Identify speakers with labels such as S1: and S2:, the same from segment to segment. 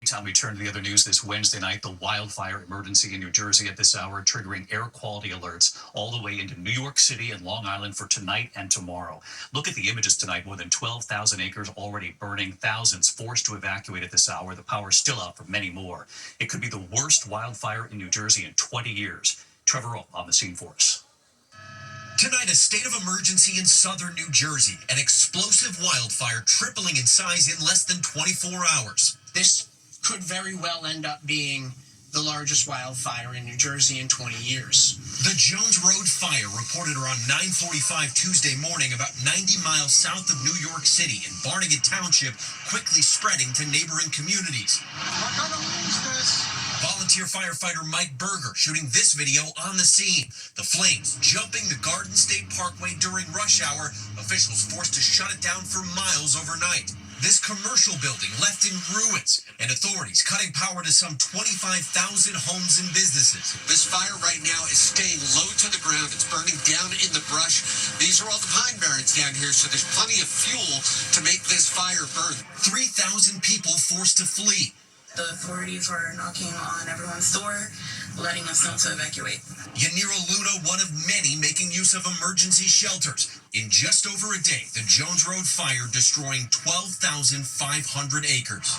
S1: Time we turn to the other news this Wednesday night, the wildfire emergency in New Jersey at this hour, triggering air quality alerts all the way into New York City and Long Island for tonight and tomorrow. Look at the images tonight. More than 12,000 acres already burning, thousands forced to evacuate at this hour. The power's still out for many more. It could be the worst wildfire in New Jersey in 20 years. Trevor Roll on the scene for us.
S2: Tonight, a state of emergency in southern New Jersey. An explosive wildfire tripling in size in less than 24 hours.
S3: This could very well end up being the largest wildfire in New Jersey in 20 years.
S2: The Jones Road fire reported around 9:45 Tuesday morning about 90 miles south of New York City in Barnegat Township, quickly spreading to neighboring communities.
S4: We're gonna lose this.
S2: Volunteer firefighter Mike Berger shooting this video on the scene. The flames jumping the Garden State Parkway during rush hour. Officials forced to shut it down for miles overnight. This commercial building left in ruins, and authorities cutting power to some 25,000 homes and businesses.
S5: This fire right now is staying low to the ground. It's burning down in the brush. These are all the pine barrens down here, so there's plenty of fuel to make this fire burn.
S2: 3,000 people forced to flee.
S6: The authorities were knocking on everyone's door, letting us know to evacuate.
S2: Yanira Luna, one of many making use of emergency shelters. In just over a day, the Jones Road fire destroying 12,500 acres.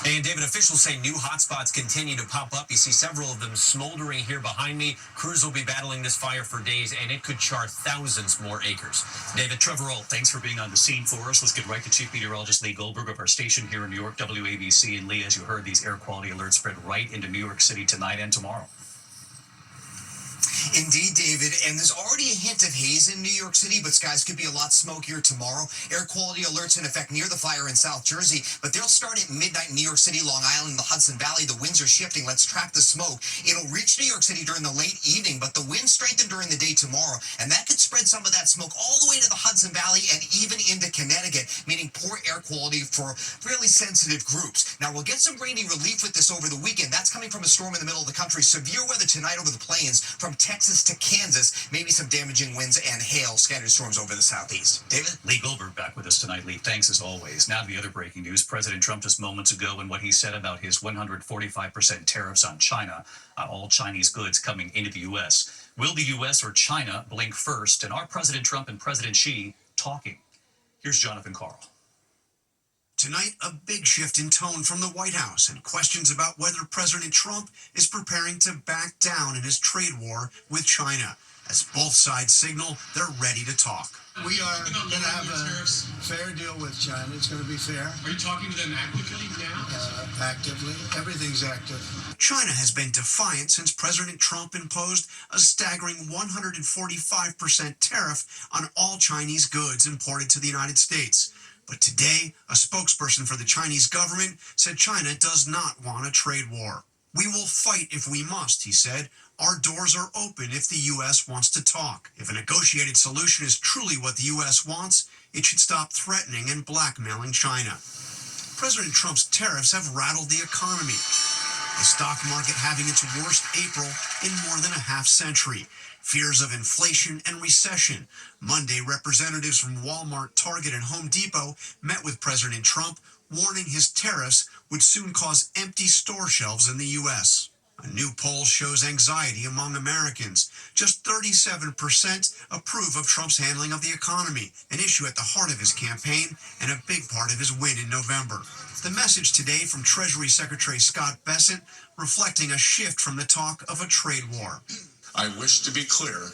S7: And David, officials say new hotspots continue to pop up. You see several of them smoldering here behind me. Crews will be battling this fire for days, and it could char thousands more acres.
S1: David, Trevor Roll, thanks for being on the scene for us. Let's get right to Chief Meteorologist Lee Goldberg of our station here in New York, WABC. And Lee, as you heard, these air quality alerts spread right into New York City tonight and tomorrow.
S8: Indeed, David, and there's already a hint of haze in New York City, but skies could be a lot smokier tomorrow. Air quality alerts in effect near the fire in South Jersey, but they'll start at midnight in New York City, Long Island, the Hudson Valley. The winds are shifting. Let's track the smoke. It'll reach New York City during the late evening, but the winds strengthen during the day tomorrow, and that could spread some of that smoke all the way to the Hudson Valley and even into Connecticut, meaning poor air quality for really sensitive groups. Now, we'll get some rainy relief with this over the weekend. That's coming from a storm in the middle of the country. Severe weather tonight over the plains from Texas to Kansas. Maybe some damaging winds and hail, scattered storms over the southeast. David?
S1: Lee Goldberg back with us tonight. Lee, thanks as always. Now to the other breaking news. President Trump just moments ago and what he said about his 145% tariffs on China, on all Chinese goods coming into the U.S. Will the U.S. or China blink first? And are President Trump and President Xi talking? Here's Jonathan Carl.
S2: Tonight, a big shift in tone from the White House and questions about whether President Trump is preparing to back down in his trade war with China, as both sides signal they're ready to talk.
S4: We are going to have a fair deal with China. It's going to be fair.
S9: Are you talking to them actively now?
S4: Actively. Everything's active.
S2: China has been defiant since President Trump imposed a staggering 145% tariff on all Chinese goods imported to the United States. But today, a spokesperson for the Chinese government said China does not want a trade war. We will fight if we must, he said. Our doors are open if the U.S. wants to talk. If a negotiated solution is truly what the U.S. wants, it should stop threatening and blackmailing China. President Trump's tariffs have rattled the economy. The stock market having its worst April in more than a half century. Fears of inflation and recession. Monday, representatives from Walmart, Target, and Home Depot met with President Trump, warning his tariffs would soon cause empty store shelves in the U.S. A new poll shows anxiety among Americans. Just 37% approve of Trump's handling of the economy, an issue at the heart of his campaign and a big part of his win in November. The message today from Treasury Secretary Scott Bessent reflecting a shift from the talk of a trade war.
S10: I wish to be clear,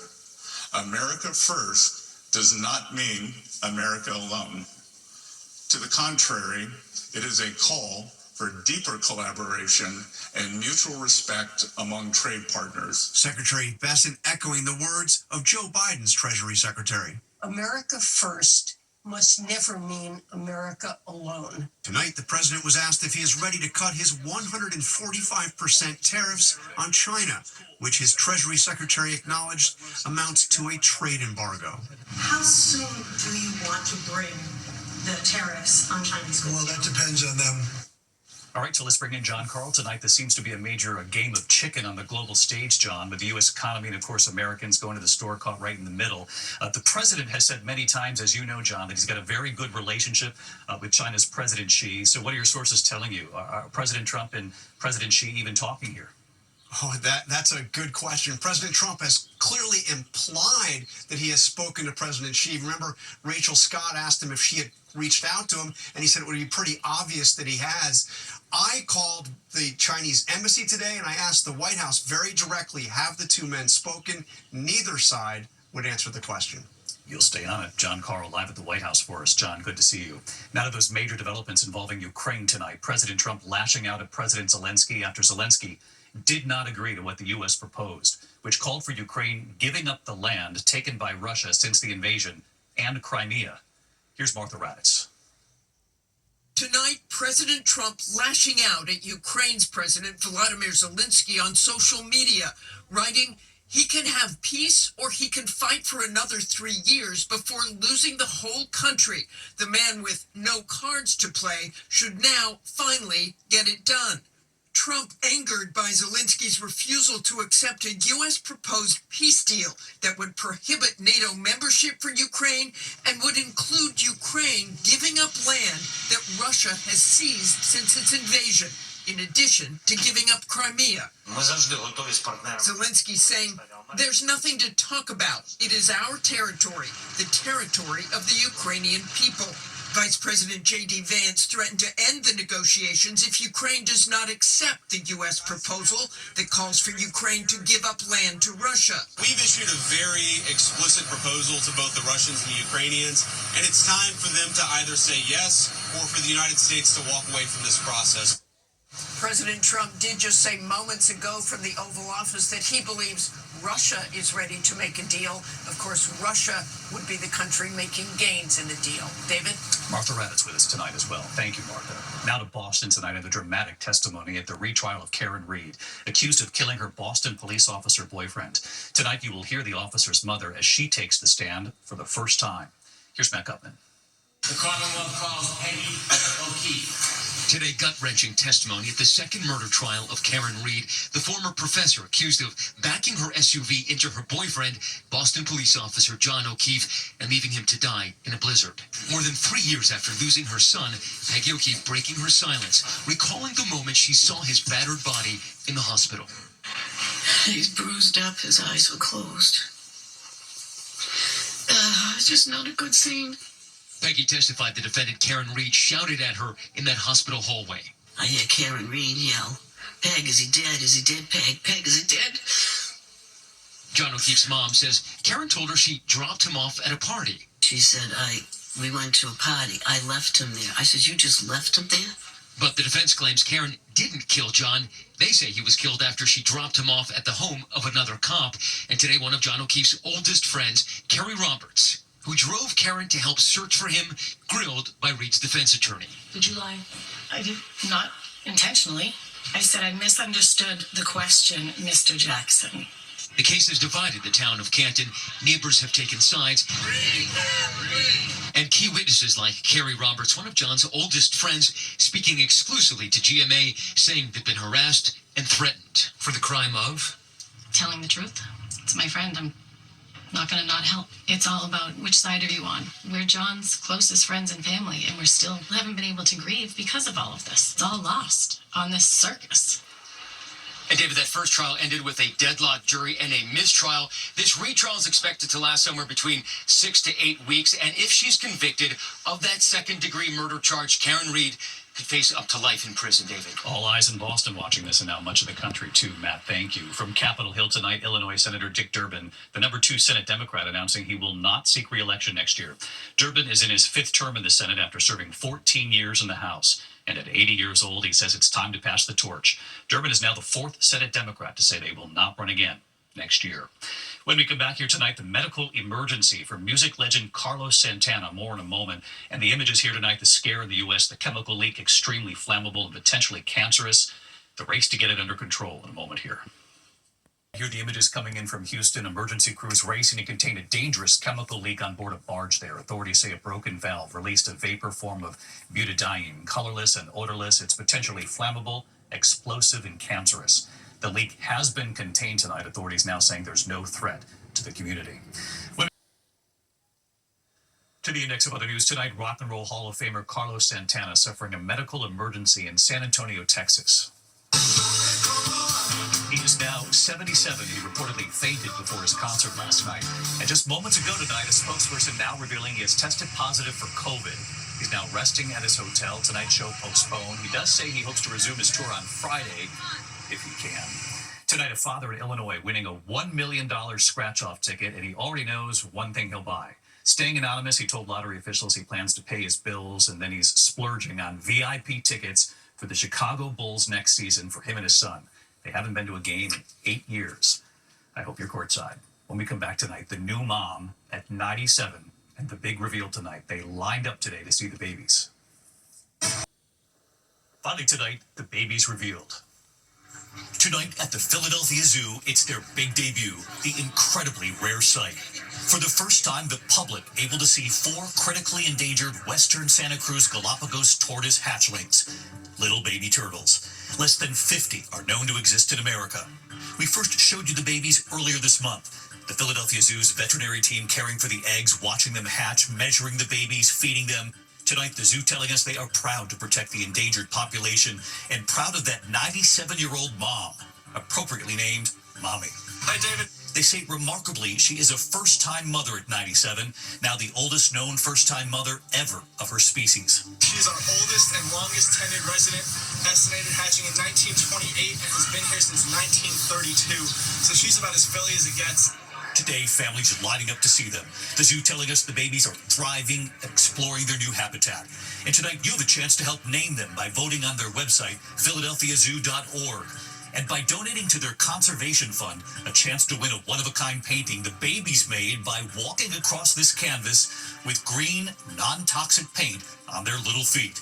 S10: America first does not mean America alone. To the contrary, it is a call for deeper collaboration and mutual respect among trade partners.
S2: Secretary Bessent echoing the words of Joe Biden's Treasury Secretary.
S11: America first must never mean America alone.
S2: Tonight, the president was asked if he is ready to cut his 145% tariffs on China, which his Treasury Secretary acknowledged amounts to a trade embargo.
S6: How soon do you want to bring the tariffs on Chinese goods?
S4: Well, that depends on them.
S1: All right, so let's bring in John Carl tonight. This seems to be a major game of chicken on the global stage, John, with the U.S. economy and, of course, Americans going to the store caught right in the middle. The president has said many times, as you know, John, that he's got a very good relationship with China's President Xi. So what are your sources telling you? Are President Trump and President Xi even talking here?
S2: Oh, that's a good question. President Trump has clearly implied that he has spoken to President Xi. Remember, Rachel Scott asked him if she had reached out to him, and he said it would be pretty obvious that he has. I called the Chinese embassy today, and I asked the White House very directly, have the two men spoken? Neither side would answer the question.
S1: You'll stay on it. John Carl live at the White House for us. John, good to see you. Now to those major developments involving Ukraine tonight. President Trump lashing out at President Zelensky after Zelensky did not agree to what the U.S. proposed, which called for Ukraine giving up the land taken by Russia since the invasion and Crimea. Here's Martha Raddatz.
S12: Tonight, President Trump lashing out at Ukraine's President Volodymyr Zelensky on social media, writing, "He can have peace or he can fight for another 3 years before losing the whole country. The man with no cards to play should now finally get it done." Trump angered by Zelensky's refusal to accept a U.S. proposed peace deal that would prohibit NATO membership for Ukraine and would include Ukraine giving up land that Russia has seized since its invasion, in addition to giving up Crimea. Zelensky saying, "There's nothing to talk about. It is our territory, the territory of the Ukrainian people." Vice President J.D. Vance threatened to end the negotiations if Ukraine does not accept the U.S. proposal that calls for Ukraine to give up land to Russia.
S13: We've issued a very explicit proposal to both the Russians and the Ukrainians, and it's time for them to either say yes or for the United States to walk away from this process.
S12: President Trump did just say moments ago from the Oval Office that he believes Russia is ready to make a deal. Of course, Russia would be the country making gains in the deal. David?
S1: Martha Raddatz with us tonight as well. Thank you, Martha. Now to Boston tonight and the dramatic testimony at the retrial of Karen Reed, accused of killing her Boston police officer boyfriend. Tonight you will hear the officer's mother as she takes the stand for the first time. Here's Matt Gutman.
S14: The Commonwealth calls Peggy O'Keefe.
S15: Today, gut-wrenching testimony at the second murder trial of Karen Reed, the former professor accused of backing her SUV into her boyfriend, Boston police officer John O'Keefe, and leaving him to die in a blizzard. More than 3 years after losing her son, Peggy O'Keefe breaking her silence, recalling the moment she saw his battered body in the hospital.
S6: He's bruised up, his eyes were closed. It's just not a good scene.
S15: Peggy testified the defendant, Karen Reed, shouted at her in that hospital hallway.
S6: I hear Karen Reed yell, "Peg, is he dead? Is he dead, Peg? Peg, is he dead?"
S15: John O'Keefe's mom says Karen told her she dropped him off at a party.
S6: She said, we went to a party. I left him there. I said, "You just left him there?"
S15: But the defense claims Karen didn't kill John. They say he was killed after she dropped him off at the home of another cop. And today, one of John O'Keefe's oldest friends, Kerry Roberts, who drove Karen to help search for him, grilled by Reed's defense attorney.
S6: Did you lie?
S16: I did not intentionally. I said I misunderstood the question, Mr. Jackson.
S15: The case has divided the town of Canton. Neighbors have taken sides. And key witnesses like Kerry Roberts, one of John's oldest friends, speaking exclusively to GMA, saying they've been harassed and threatened for the crime of
S16: Telling the truth. It's my friend. I'm not going to not help. It's all about which side are you on. We're John's closest friends and family, and we still haven't been able to grieve because of all of this. It's all lost on this circus.
S15: And David, that first trial ended with a deadlocked jury and a mistrial. This retrial is expected to last somewhere between 6 to 8 weeks. And if she's convicted of that second-degree murder charge, Karen Reed could face up to life in prison, David.
S1: All eyes in Boston watching this, and now much of the country too. Matt, thank you. From Capitol Hill tonight, Illinois Senator Dick Durbin, the number 2 Senate Democrat, announcing he will not seek re-election next year. Durbin is in his 5th term in the Senate after serving 14 years in the House. And at 80 years old, he says it's time to pass the torch. Durbin is now the 4th Senate Democrat to say they will not run again next year. When we come back here tonight, the medical emergency for music legend Carlos Santana. More in a moment. And the images here tonight, the scare in the U.S., the chemical leak, extremely flammable and potentially cancerous. The race to get it under control in a moment here. Here are the images coming in from Houston. Emergency crews racing to contain a dangerous chemical leak on board a barge there. Authorities say a broken valve released a vapor form of butadiene, colorless and odorless. It's potentially flammable, explosive, and cancerous. The leak has been contained tonight. Authorities now saying there's no threat to the community. To the index of other news tonight, Rock and Roll Hall of Famer Carlos Santana suffering a medical emergency in San Antonio, Texas. He is now 77. He reportedly fainted before his concert last night. And just moments ago tonight, a spokesperson now revealing he has tested positive for COVID. He's now resting at his hotel. Tonight's show postponed. He does say he hopes to resume his tour on Friday, if he can. Tonight, a father in Illinois winning a $1 million scratch-off ticket, and he already knows one thing he'll buy. Staying anonymous, he told lottery officials he plans to pay his bills, and then he's splurging on VIP tickets for the Chicago Bulls next season for him and his son. They haven't been to a game in 8 years. I hope you're courtside. When we come back tonight, the new mom at 97 and the big reveal tonight. They lined up today to see the babies. Finally tonight, the babies revealed. Tonight at the Philadelphia Zoo, it's their big debut, the incredibly rare sight. For the first time, the public able to see 4 critically endangered Western Santa Cruz Galapagos tortoise hatchlings, little baby turtles. Less than 50 are known to exist in America. We first showed you the babies earlier this month. The Philadelphia Zoo's veterinary team caring for the eggs, watching them hatch, measuring the babies, feeding them. Tonight, the zoo telling us they are proud to protect the endangered population and proud of that 97-year-old mom, appropriately named Mommy.
S17: Hi, David.
S1: They say remarkably, she is a first-time mother at 97, now the oldest known first-time mother ever of her species.
S17: She is our oldest and longest tenured resident, estimated hatching in 1928 and has been here since 1932. So she's about as Philly as it gets.
S1: Today, families are lining up to see them. The zoo telling us the babies are thriving, exploring their new habitat. And tonight, you have a chance to help name them by voting on their website, philadelphiazoo.org. And by donating to their conservation fund, a chance to win a one-of-a-kind painting the babies made by walking across this canvas with green, non-toxic paint on their little feet.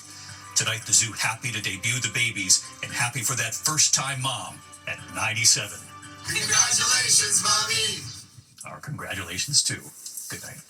S1: Tonight, the zoo happy to debut the babies and happy for that first-time mom at 97.
S17: Congratulations, Mommy!
S1: Our congratulations, too. Good night.